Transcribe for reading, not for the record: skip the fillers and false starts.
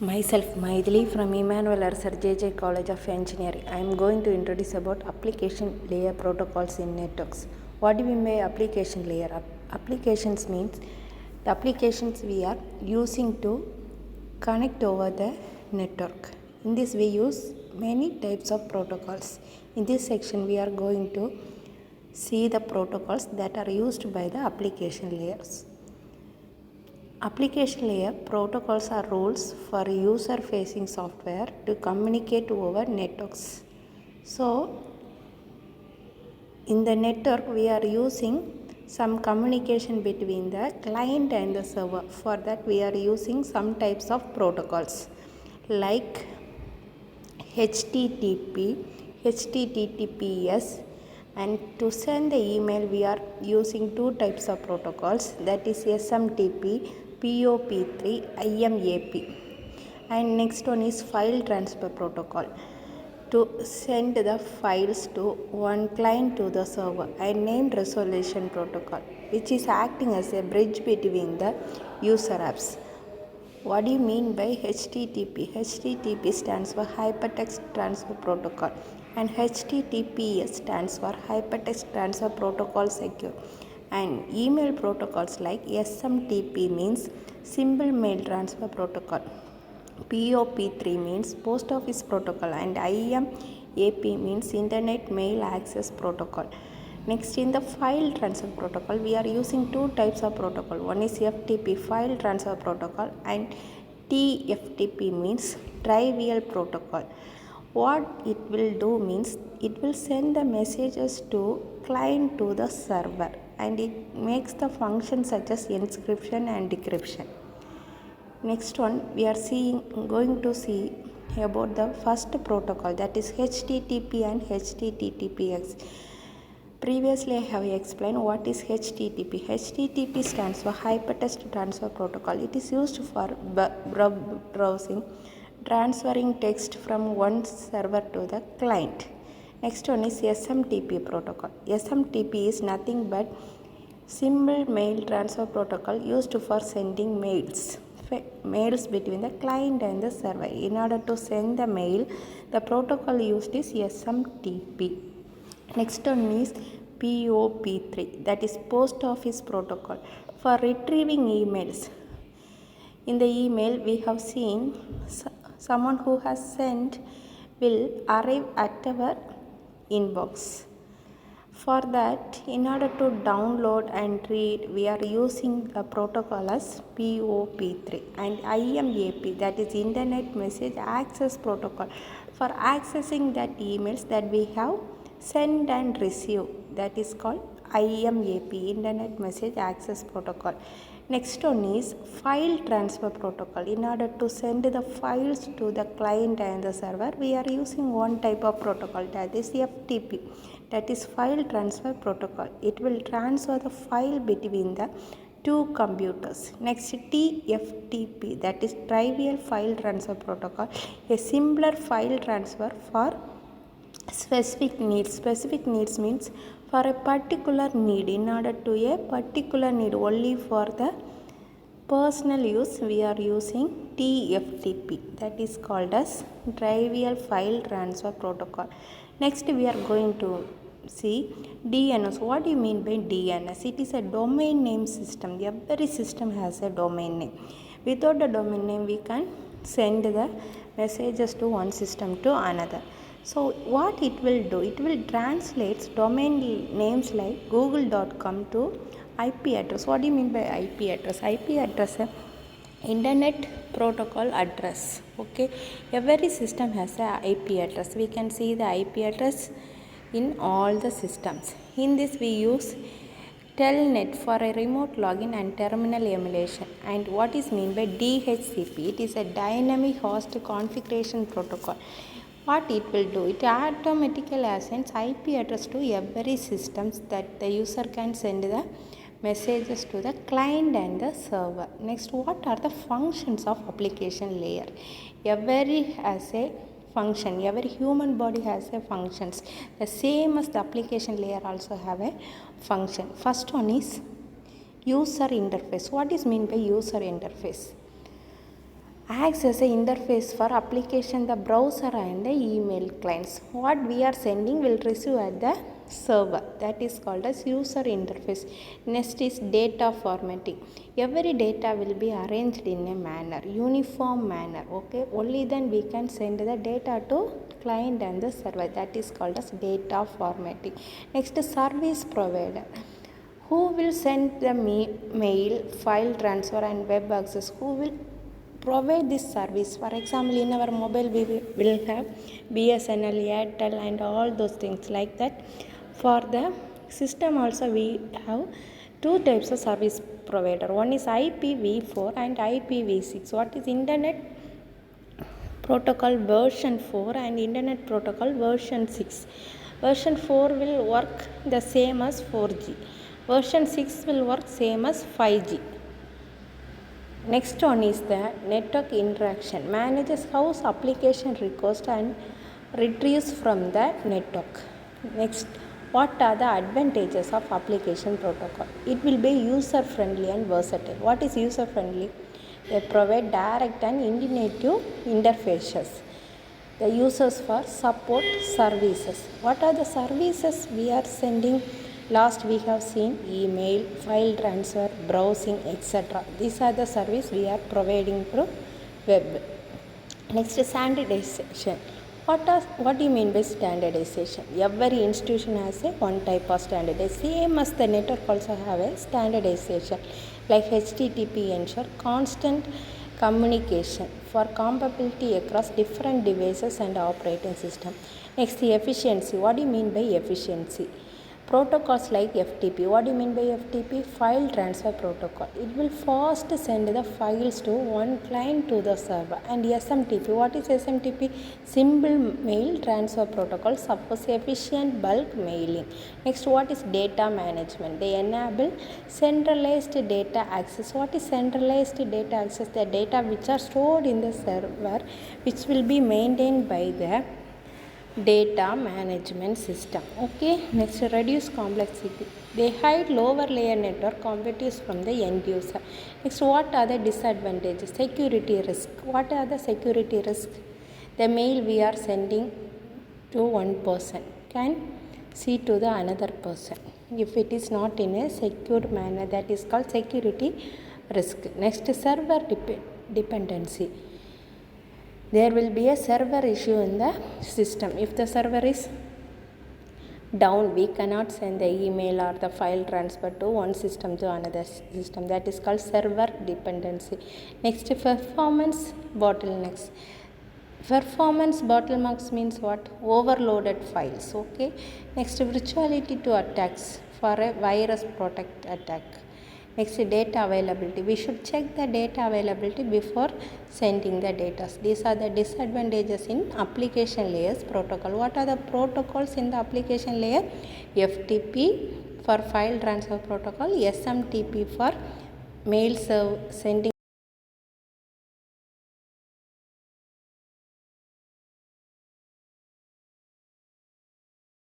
Myself Mydhili from Emmanuel Sir JJ College of Engineering. I am going to introduce about application layer protocols in networks. What do we mean by application layer? Applications means the applications we are using to connect over the network. In this we use many types of protocols. In this section we are going to see the protocols that are used by the application layers. Application layer protocols are rules for user facing software to communicate over networks. So, in the network we are using some communication between the client and the server. For that we are using some types of protocols like HTTP, HTTPS, and to send the email we are using two types of protocols, that is SMTP, POP3, IMAP. And next one is file transfer protocol to send the files to one client to the server, and named resolution protocol which is acting as a bridge between the user apps. What do you mean by HTTP? HTTP stands for Hypertext Transfer Protocol, and HTTPS stands for Hypertext Transfer Protocol Secure. And email protocols like SMTP means Simple Mail Transfer Protocol, POP3 means Post Office Protocol, and IMAP means Internet Mail Access Protocol. Next, in the file transfer protocol, we are using two types of protocol. One is FTP, file transfer protocol, and TFTP means trivial protocol. What it will do means it will send the messages to client to the server, and it makes the functions such as encryption and decryption. Next one we are going to see about the first protocol, that is HTTP and HTTPS. Previously I have explained what is HTTP. HTTP stands for Hypertext Transfer Protocol. It is used for browsing, transferring text from one server to the client. Next one is SMTP protocol. SMTP is nothing but Simple Mail Transfer Protocol used for sending mails between the client and the server. In order to send the mail, the protocol used is SMTP. Next one is POP3, that is Post Office Protocol for retrieving emails. In the email we have seen someone who has sent will arrive at our inbox. For that, in order to download and read, we are using the protocol as POP3, and IMAP, that is Internet Message Access Protocol, for accessing that emails that we have sent and received, that is called IMAP, Internet Message Access Protocol. Next one is file transfer protocol. In order to send the files to the client and the server, we are using one type of protocol, that is FTP, that is file transfer protocol. It will transfer the file between the two computers. Next, TFTP, that is trivial file transfer protocol, a simpler file transfer for specific needs. Specific needs means for a particular need, in order to a particular need only for the personal use, we are using TFTP, that is called as trivial file transfer protocol. Next we are going to see DNS. What do you mean by DNS? It is a domain name system. Every system has a domain name. Without the domain name we can send the messages to one system to another. So what it will do, it will translate domain names like google.com to IP address. What do you mean by IP address? IP address is internet protocol address. Okay, every system has a IP address. We can see the IP address in all the systems. In this we use Telnet for a remote login and terminal emulation. And what is mean by DHCP? It is a dynamic host configuration protocol. What it will do, it automatically assigns IP address to every system that the user can send the messages to the client and the server. Next, what are the functions of application layer? Every has a function. Every human body has a functions. The same as the application layer also have a function. First one is user interface. What is mean by user interface? acts as an interface for application, the browser and the email clients. What we are sending will receive at the server, that is called as user interface. Next is data formatting. Every data will be arranged in a manner, uniform manner, okay, only then we can send the data to client and the server, that is called as data formatting. Next, service provider. Who will send the mail, file transfer and web access? Who will provide this service? For example, in our mobile we will have BSNL, Airtel and all those things like that. For the system also we have two types of service provider. One is IPv4 and IPv6. What is internet protocol version 4 and internet protocol version 6? Version 4 will work the same as 4G. Version 6 will work same as 5G. Next one is the network interaction. Manages house application request and retrieves from the network. Next, what are the advantages of application protocol? It will be user friendly and versatile. What is user friendly? They provide direct and intuitive interfaces. The users for support services. What are the services we are sending? Last we have seen email, file transfer, browsing, etc. These are the service we are providing through web. Next, standardization. What do you mean by standardization? Every institution has a one type of standardization. Same as the network also have a standardization. Like HTTP ensure constant communication for compatibility across different devices and operating system. Next, the efficiency. What do you mean by efficiency? Protocols like FTP. What do you mean by FTP? File transfer protocol. It will first send the files to one client to the server. And SMTP. What is SMTP? Simple mail transfer protocol supports efficient bulk mailing. Next, what is data management? They enable centralized data access. What is centralized data access? The data which are stored in the server, which will be maintained by the data management system. Okay, next, reduce complexity. They hide lower layer network competitors from the end user. Next, what are the disadvantages? Security risk. What are the security risks? The mail we are sending to one person can see to the another person if it is not in a secure manner, that is called security risk. Next, server dependency. There will be a server issue in the system. If the server is down, we cannot send the email or the file transfer to one system to another system. That is called server dependency. Next, performance bottlenecks. Performance bottlenecks means what? Overloaded files. Okay. Next, virtuality to attacks for a virus protect attack. Next, data availability. We should check the data availability before sending the data. These are the disadvantages in application layers protocol. What are the protocols in the application layer? FTP for file transfer protocol, SMTP for mail sending